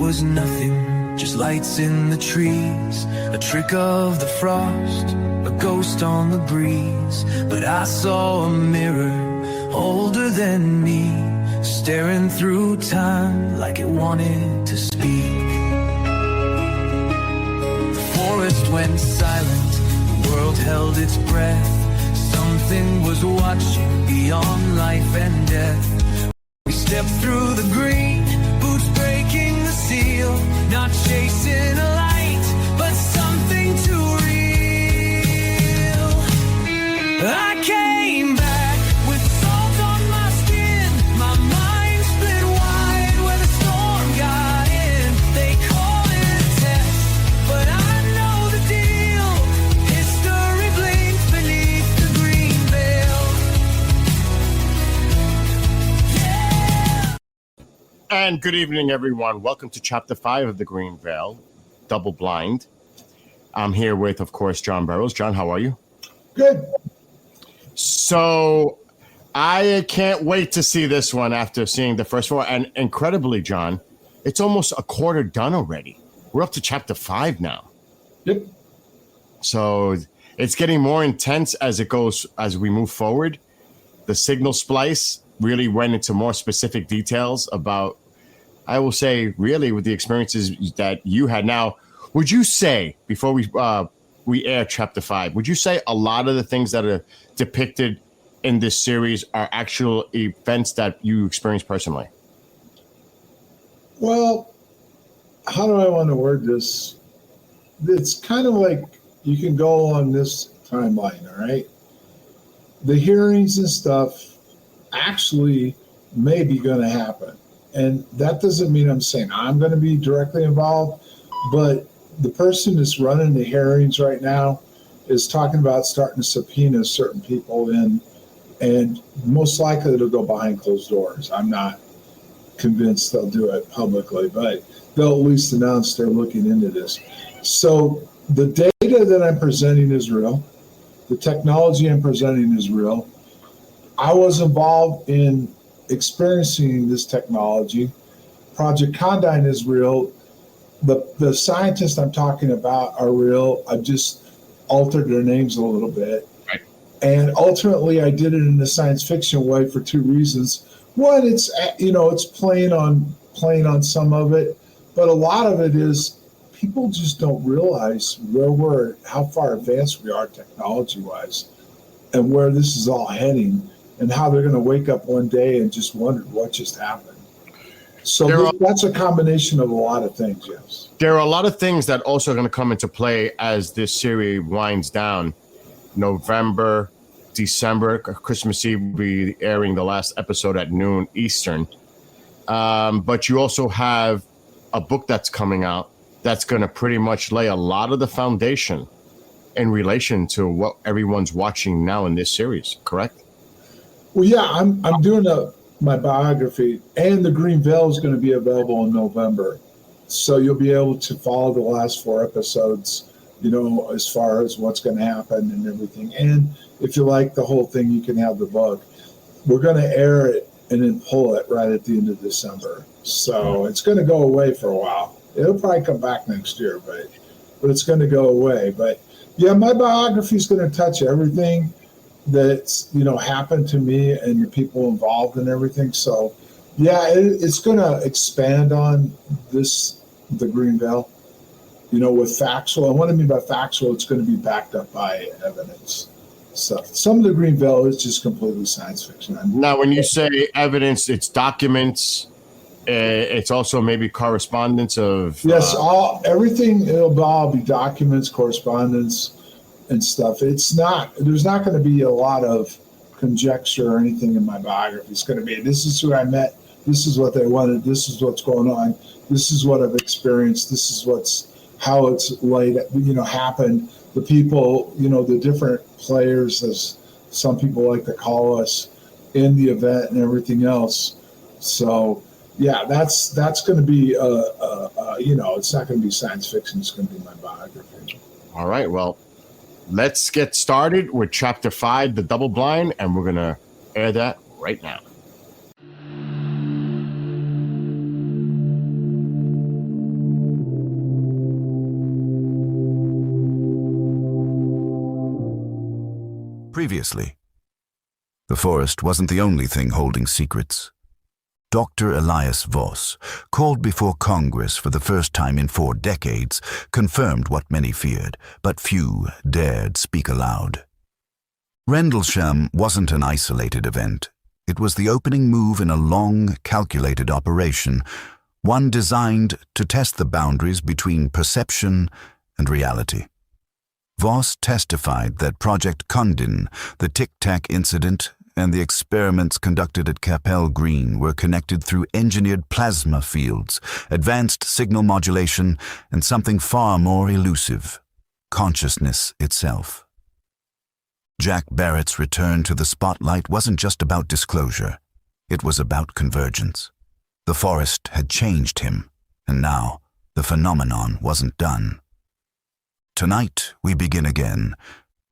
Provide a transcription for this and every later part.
was nothing, just lights in the trees, a trick of the frost, a ghost on the breeze. But I saw a mirror older than me, staring through time like it wanted to speak. The forest went silent, the world held its breath. Something was watching beyond life and death. We stepped through the green, boots breaking the seal, not chasing a light, but something too real. I came back with salt on my skin, my mind split wide where the storm got in. They call it a test, but I know the deal. History blinks beneath the green veil. Yeah. And good evening, everyone. Welcome to Chapter 5 of The Green Veil, Double Blind. I'm here with, of course, John Burrows. John, how are you? Good. So I can't wait to see this one after seeing the first four. And incredibly, John, it's almost a quarter done already. We're up to Chapter 5 now. Yep. So it's getting more intense as it goes, as we move forward. The signal splice really went into more specific details about, I will say, really with the experiences that you had. Now, would you say, before we air Chapter 5, would you say a lot of the things that are depicted in this series are actual events that you experienced personally? Well, how do I want to word this? It's kind of like you can go on this timeline, all right? The hearings and stuff actually may be going to happen. And that doesn't mean I'm saying I'm going to be directly involved, but the person that's running the hearings right now is talking about starting to subpoena certain people in, and most likely it'll go behind closed doors. I'm not convinced they'll do it publicly, but they'll at least announce they're looking into this. So the data that I'm presenting is real. The technology I'm presenting is real. I was involved in experiencing this technology. Project Condign is real. The scientists I'm talking about are real. I've just altered their names a little bit. Right. And ultimately, I did it in a science fiction way for two reasons. One, it's playing on some of it, but a lot of it is people just don't realize how far advanced we are technology-wise, and where this is all heading, and how they're going to wake up one day and just wonder what just happened. So that's a combination of a lot of things, yes. There are a lot of things that also are going to come into play as this series winds down. November, December, Christmas Eve will be airing the last episode at noon Eastern. But you also have a book that's coming out that's going to pretty much lay a lot of the foundation in relation to what everyone's watching now in this series, correct? Well, yeah, I'm doing my biography, and the Green Veil is going to be available in November. So you'll be able to follow the last 4 episodes, as far as what's going to happen and everything. And if you like the whole thing, you can have the book. We're going to air it and then pull it right at the end of December. So it's going to go away for a while. It'll probably come back next year, but it's going to go away. But yeah, my biography is going to touch everything that's happened to me and the people involved and everything. So yeah, it's going to expand on the Green Veil, with factual. And what I mean by factual, it's going to be backed up by evidence. So some of the Green Veil is just completely science fiction. Now, when you say evidence, it's documents. It's also maybe correspondence of. Yes, everything. It'll all be documents, correspondence, and stuff. There's not going to be a lot of conjecture or anything in my biography. It's going to be, this is who I met, this is what they wanted, this is what's going on, this is what I've experienced, this is how it's happened. The people, the different players, as some people like to call us, in the event and everything else. So yeah, that's going to be it's not going to be science fiction. It's going to be my biography. All right. Well, let's get started with Chapter 5, The Double Blind, and we're going to air that right now. Previously. The forest wasn't the only thing holding secrets. Dr. Elias Voss, called before Congress for the first time in 4 decades, confirmed what many feared, but few dared speak aloud. Rendlesham wasn't an isolated event. It was the opening move in a long, calculated operation, one designed to test the boundaries between perception and reality. Voss testified that Project Condon, the Tic Tac incident, and the experiments conducted at Capel Green were connected through engineered plasma fields, advanced signal modulation, and something far more elusive, consciousness itself. Jack Barrett's return to the spotlight wasn't just about disclosure. It was about convergence. The forest had changed him, and now the phenomenon wasn't done. Tonight we begin again,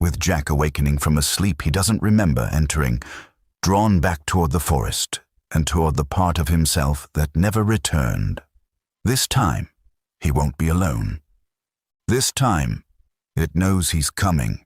with Jack awakening from a sleep he doesn't remember entering, drawn back toward the forest and toward the part of himself that never returned. This time, he won't be alone. This time, it knows he's coming.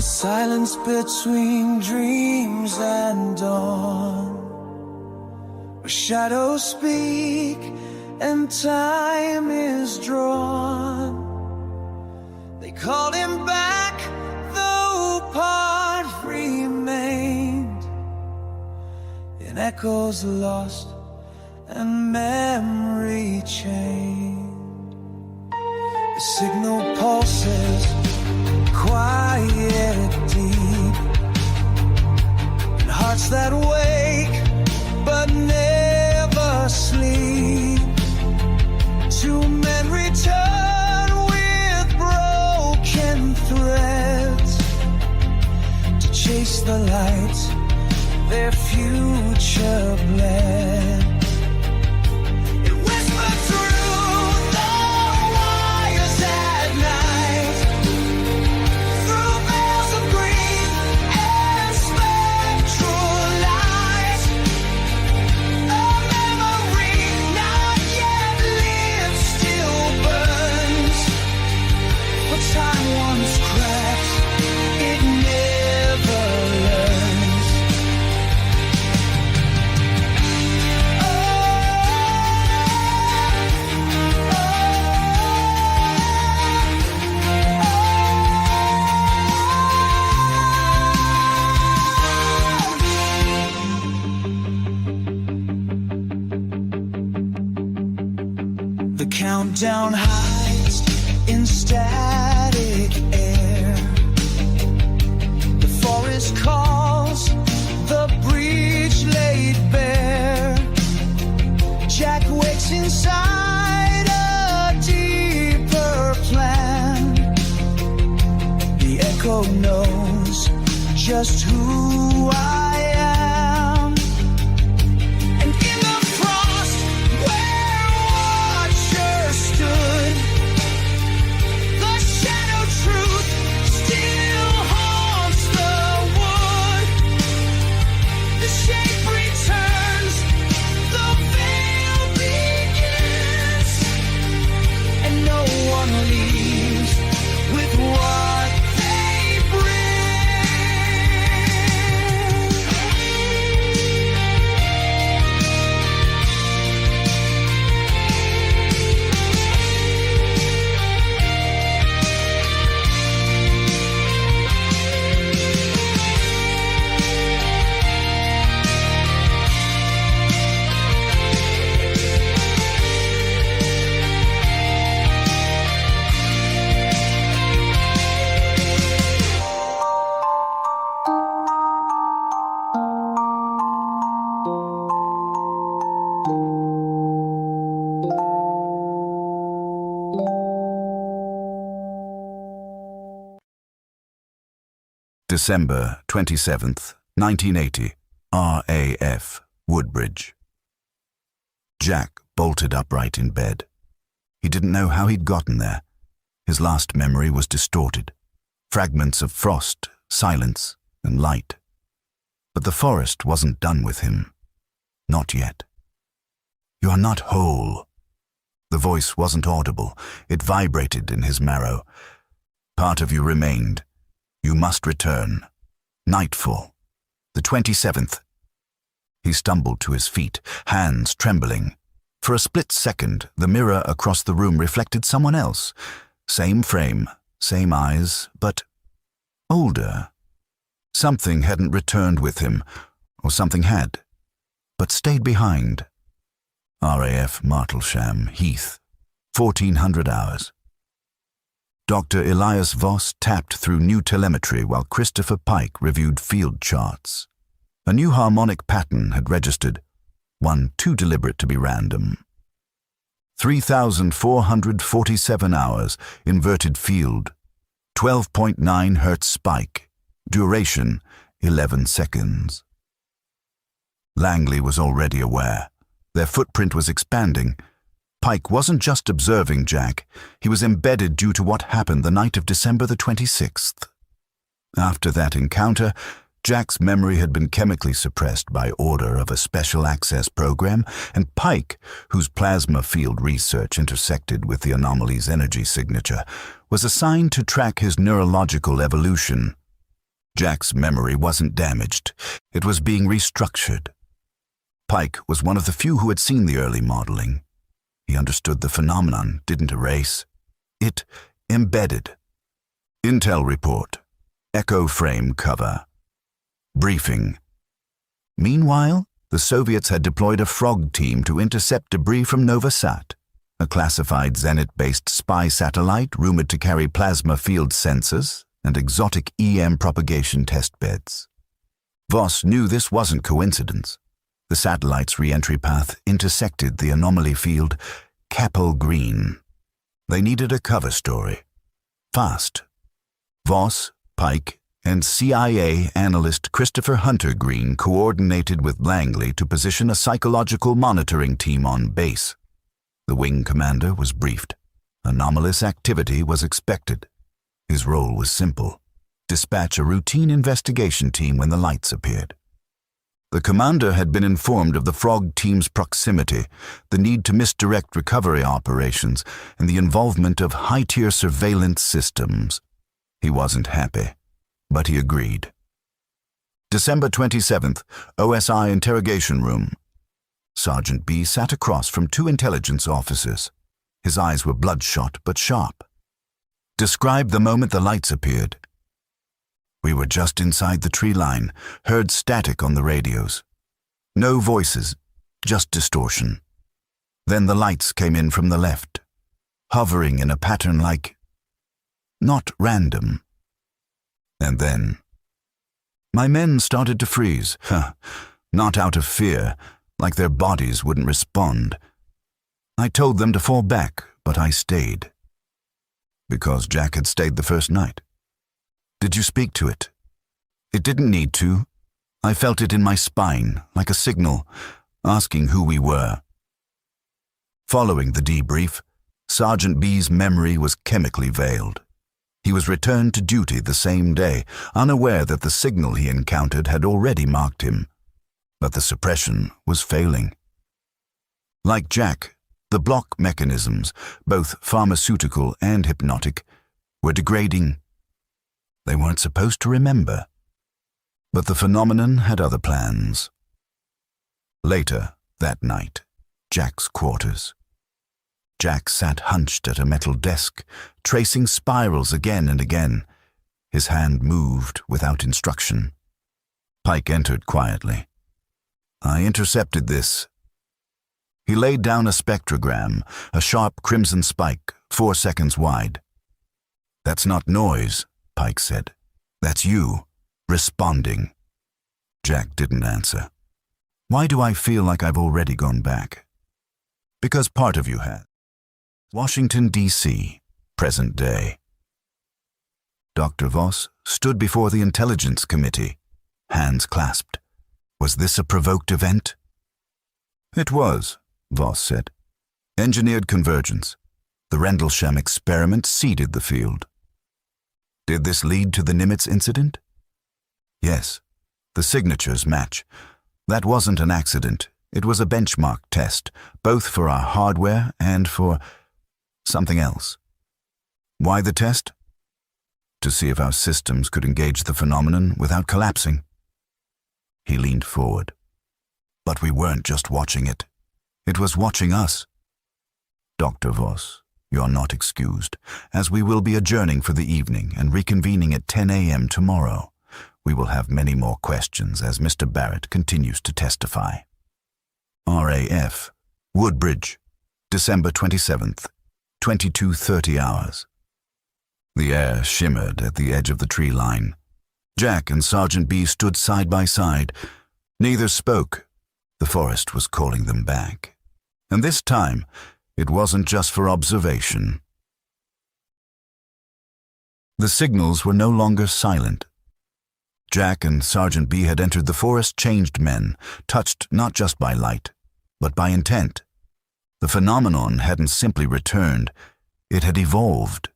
Silence between dreams and dawn, where shadows speak and time is drawn. They called him back, though part remained, in echoes lost and memory chained. The signal pulses quiet deep, and hearts that wake but never sleep. 2 men return with broken threads to chase the lights their future bled. It whispered through the wires at night, through veils of green and spectral light. A memory not yet lived still burns, for time once cracked, it never learns. The countdown hides in static air. The forest calls, the breach laid bare. Jack wakes inside a deeper plan. The echo knows just who I am. And in the frost where watchers stood, the shadow truth still haunts the wood. The shape returns, the veil begins, and no one leaves with what they bring. December 27th, 1980, RAF Woodbridge. Jack bolted upright in bed. He didn't know how he'd gotten there. His last memory was distorted. Fragments of frost, silence, and light. But the forest wasn't done with him. Not yet. "You are not whole." The voice wasn't audible. It vibrated in his marrow. "Part of you remained. You must return. Nightfall. The 27th. He stumbled to his feet, hands trembling. For a split second, the mirror across the room reflected someone else. Same frame, same eyes, but older. Something hadn't returned with him, or something had, but stayed behind. RAF Martlesham, Heath, 1400 hours. Dr. Elias Voss tapped through new telemetry while Christopher Pike reviewed field charts. A new harmonic pattern had registered, one too deliberate to be random. 3,447 hours, inverted field, 12.9 Hz spike, duration 11 seconds. Langley was already aware. Their footprint was expanding. Pike wasn't just observing Jack, he was embedded due to what happened the night of December the 26th. After that encounter, Jack's memory had been chemically suppressed by order of a special access program, and Pike, whose plasma field research intersected with the anomaly's energy signature, was assigned to track his neurological evolution. Jack's memory wasn't damaged. It was being restructured. Pike was one of the few who had seen the early modeling. He understood the phenomenon didn't erase. It embedded. Intel report. Echo frame cover. Briefing. Meanwhile, the Soviets had deployed a frog team to intercept debris from Novasat, a classified Zenit-based spy satellite rumored to carry plasma field sensors and exotic EM propagation testbeds. Voss knew this wasn't coincidence. The satellite's re-entry path intersected the anomaly field, Capel Green. They needed a cover story. Fast. Voss, Pike, and CIA analyst Christopher Hunter Green coordinated with Langley to position a psychological monitoring team on base. The wing commander was briefed. Anomalous activity was expected. His role was simple: dispatch a routine investigation team when the lights appeared. The commander had been informed of the frog team's proximity, the need to misdirect recovery operations, and the involvement of high-tier surveillance systems. He wasn't happy, but he agreed. December 27th, OSI interrogation room. Sergeant B sat across from two intelligence officers. His eyes were bloodshot but sharp. Described the moment the lights appeared. "We were just inside the tree line, heard static on the radios. No voices, just distortion. Then the lights came in from the left, hovering in a pattern like... not random. And then... my men started to freeze, not out of fear, like their bodies wouldn't respond. I told them to fall back, but I stayed. Because Jack had stayed the first night. Did you speak to it? It didn't need to. I felt it in my spine, like a signal, asking who we were." Following the debrief, Sergeant B's memory was chemically veiled. He was returned to duty the same day, unaware that the signal he encountered had already marked him. But the suppression was failing. Like Jack, the block mechanisms, both pharmaceutical and hypnotic, were degrading. They weren't supposed to remember. But the phenomenon had other plans. Later that night, Jack's quarters. Jack sat hunched at a metal desk, tracing spirals again and again. His hand moved without instruction. Pike entered quietly. "I intercepted this." He laid down a spectrogram, a sharp crimson spike, 4 seconds wide. "That's not noise," Pike said. "That's you, responding." Jack didn't answer. "Why do I feel like I've already gone back?" "Because part of you has." Washington, D.C., present day. Dr. Voss stood before the Intelligence Committee, hands clasped. Was this a provoked event? It was, Voss said. Engineered convergence. The Rendlesham experiment seeded the field. Did this lead to the Nimitz incident? Yes. The signatures match. That wasn't an accident. It was a benchmark test, both for our hardware and for something else. Why the test? To see if our systems could engage the phenomenon without collapsing. He leaned forward. But we weren't just watching it. It was watching us. Dr. Voss, you're not excused, as we will be adjourning for the evening and reconvening at 10 a.m. tomorrow. We will have many more questions as Mr. Barrett continues to testify. RAF Woodbridge, December 27th, 22:30 hours. The air shimmered at the edge of the tree line. Jack and Sergeant B stood side by side. Neither spoke. The forest was calling them back. And this time, it wasn't just for observation. The signals were no longer silent. Jack and Sergeant B had entered the forest changed men, touched not just by light, but by intent. The phenomenon hadn't simply returned, it had evolved.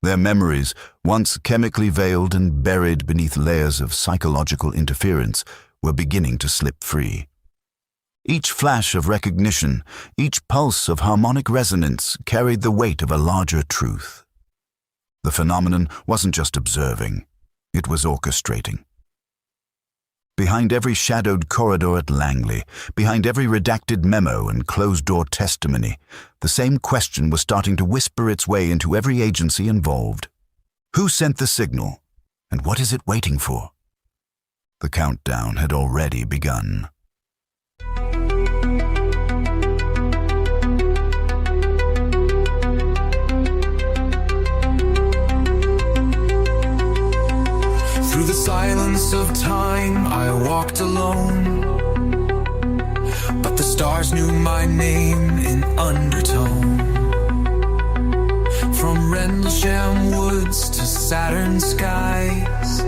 Their memories, once chemically veiled and buried beneath layers of psychological interference, were beginning to slip free. Each flash of recognition, each pulse of harmonic resonance carried the weight of a larger truth. The phenomenon wasn't just observing, it was orchestrating. Behind every shadowed corridor at Langley, behind every redacted memo and closed-door testimony, the same question was starting to whisper its way into every agency involved. Who sent the signal, and what is it waiting for? The countdown had already begun. Through the silence of time, I walked alone, but the stars knew my name in undertone. From Rendlesham woods to Saturn skies,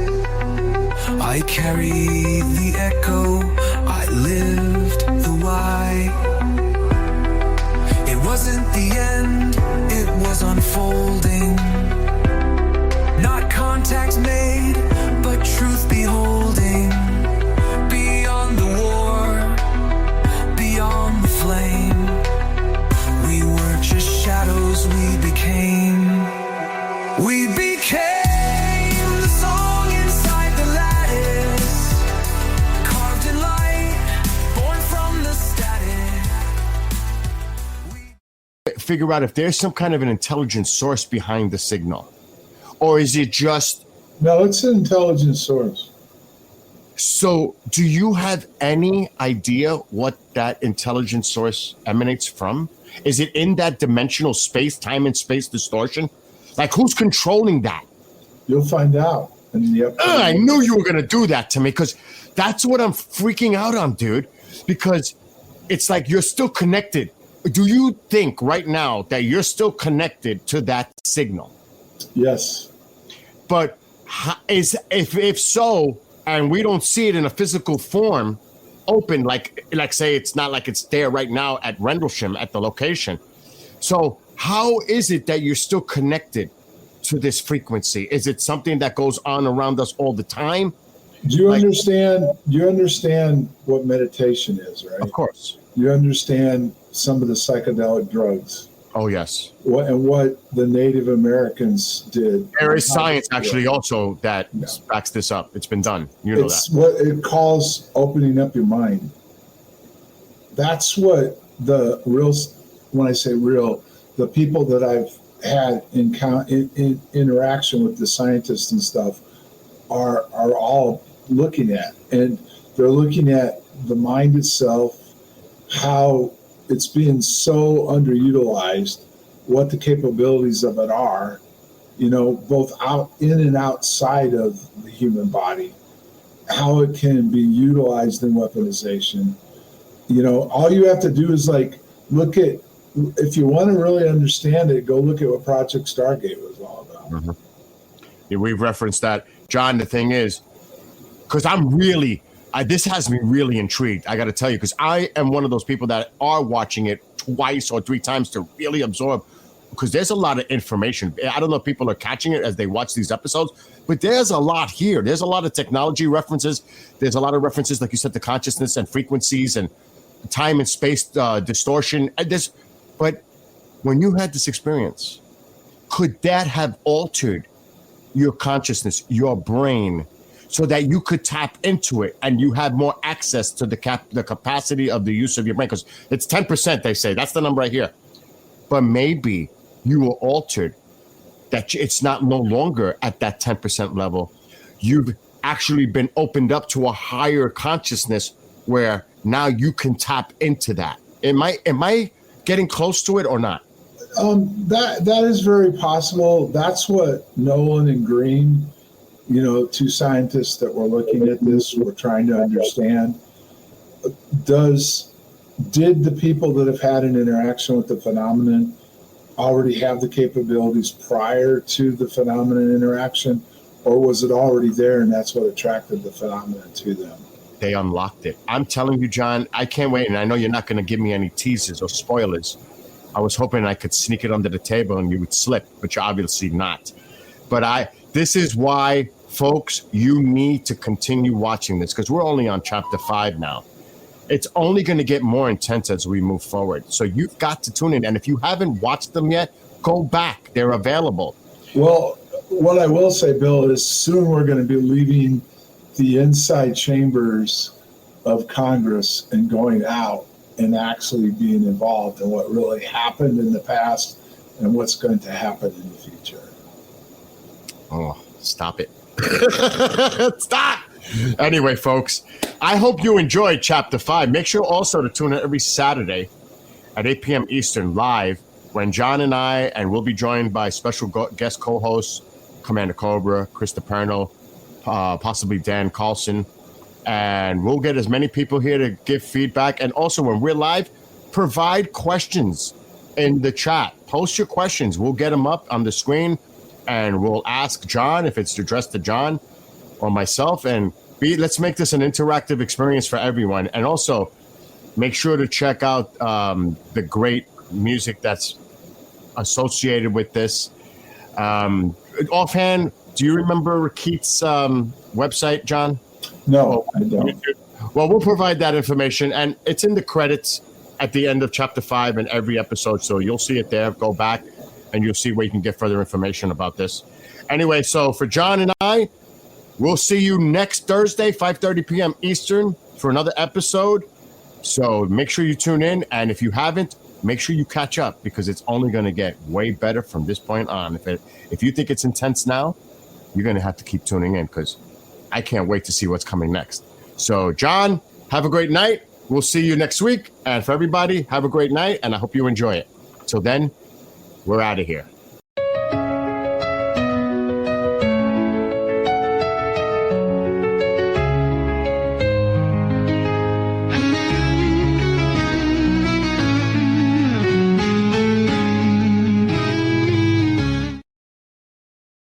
I carry the echo, I lived the why. It wasn't the end, it was unfolding. Not contacts made, but truth beholding. Beyond the war, beyond the flame, we weren't just shadows, we became. We became the song inside the lattice, carved in light, born from the static. Figure out if there's some kind of an intelligent source behind the signal. Or is it just... No, it's an intelligent source. So do you have any idea what that intelligent source emanates from? Is it in that dimensional space, time and space distortion? Like, who's controlling that? You'll find out. I knew you were going to do that to me, because that's what I'm freaking out on, dude. Because it's like you're still connected. Do you think right now that you're still connected to that signal? Yes. But if so, and we don't see it in a physical form, open, like say it's not like it's there right now at Rendlesham at the location. So how is it that you're still connected to this frequency? Is it something that goes on around us all the time? Do you understand? Do you understand what meditation is, right? Of course. You understand some of the psychedelic drugs. Oh, yes. What the Native Americans did. There is science actually also that backs this up. It's been done. You know it's that. What it calls opening up your mind. That's what the real, when I say real, the people that I've had in interaction with the scientists and stuff are all looking at. And they're looking at the mind itself, how it's being so underutilized, what the capabilities of it are, you know, both out in and outside of the human body, how it can be utilized in weaponization. You know, all you have to do is like look at, if you want to really understand it, go look at what Project Stargate was all about. Mm-hmm. We've referenced that. John, the thing is, because this has me really intrigued. I got to tell you, because I am one of those people that are watching it twice or three times to really absorb, because there's a lot of information. I don't know if people are catching it as they watch these episodes, but there's a lot here. There's a lot of technology references. There's a lot of references, like you said, to consciousness and frequencies and time and space distortion. But when you had this experience, could that have altered your consciousness, your brain, so that you could tap into it and you have more access to the capacity of the use of your brain? Because it's 10%, they say. That's the number I hear. But maybe you were altered, that it's not no longer at that 10% level. You've actually been opened up to a higher consciousness where now you can tap into that. Am I getting close to it or not? That is very possible. That's what Nolan and Green, two scientists that were looking at this, were trying to understand. Did the people that have had an interaction with the phenomenon already have the capabilities prior to the phenomenon interaction, or was it already there and that's what attracted the phenomenon to them? They unlocked it. I'm telling you, John, I can't wait. And I know you're not going to give me any teasers or spoilers. I was hoping I could sneak it under the table and you would slip, but you're obviously not. But this is why, folks, you need to continue watching this, because we're only on chapter 5 now. It's only going to get more intense as we move forward. So you've got to tune in. And if you haven't watched them yet, go back. They're available. Well, what I will say, Bill, is soon we're going to be leaving the inside chambers of Congress and going out and actually being involved in what really happened in the past and what's going to happen in the future. Oh, stop it. Stop. Anyway, folks, I hope you enjoyed Chapter 5. Make sure also to tune in every Saturday at 8 p.m. Eastern live, when John and we'll be joined by special guest co-hosts, Commander Cobra, Chris DePerno, possibly Dan Carlson. And we'll get as many people here to give feedback. And also, when we're live, provide questions in the chat. Post your questions. We'll get them up on the screen, and we'll ask John if it's addressed to John or myself. And let's make this an interactive experience for everyone. And also, make sure to check out the great music that's associated with this. Offhand, do you remember Keith's website, John? No, I don't. Well, we'll provide that information, and it's in the credits at the end of Chapter 5 in every episode, so you'll see it there. Go back, and you'll see where you can get further information about this. Anyway, so for John and we'll see you next Thursday, 5:30 p.m. Eastern, for another episode. So make sure you tune in, and if you haven't, make sure you catch up, because it's only going to get way better from this point on. If you think it's intense now, you're going to have to keep tuning in, because I can't wait to see what's coming next. So, John, have a great night. We'll see you next week. And for everybody, have a great night, and I hope you enjoy it. Till then, we're out of here.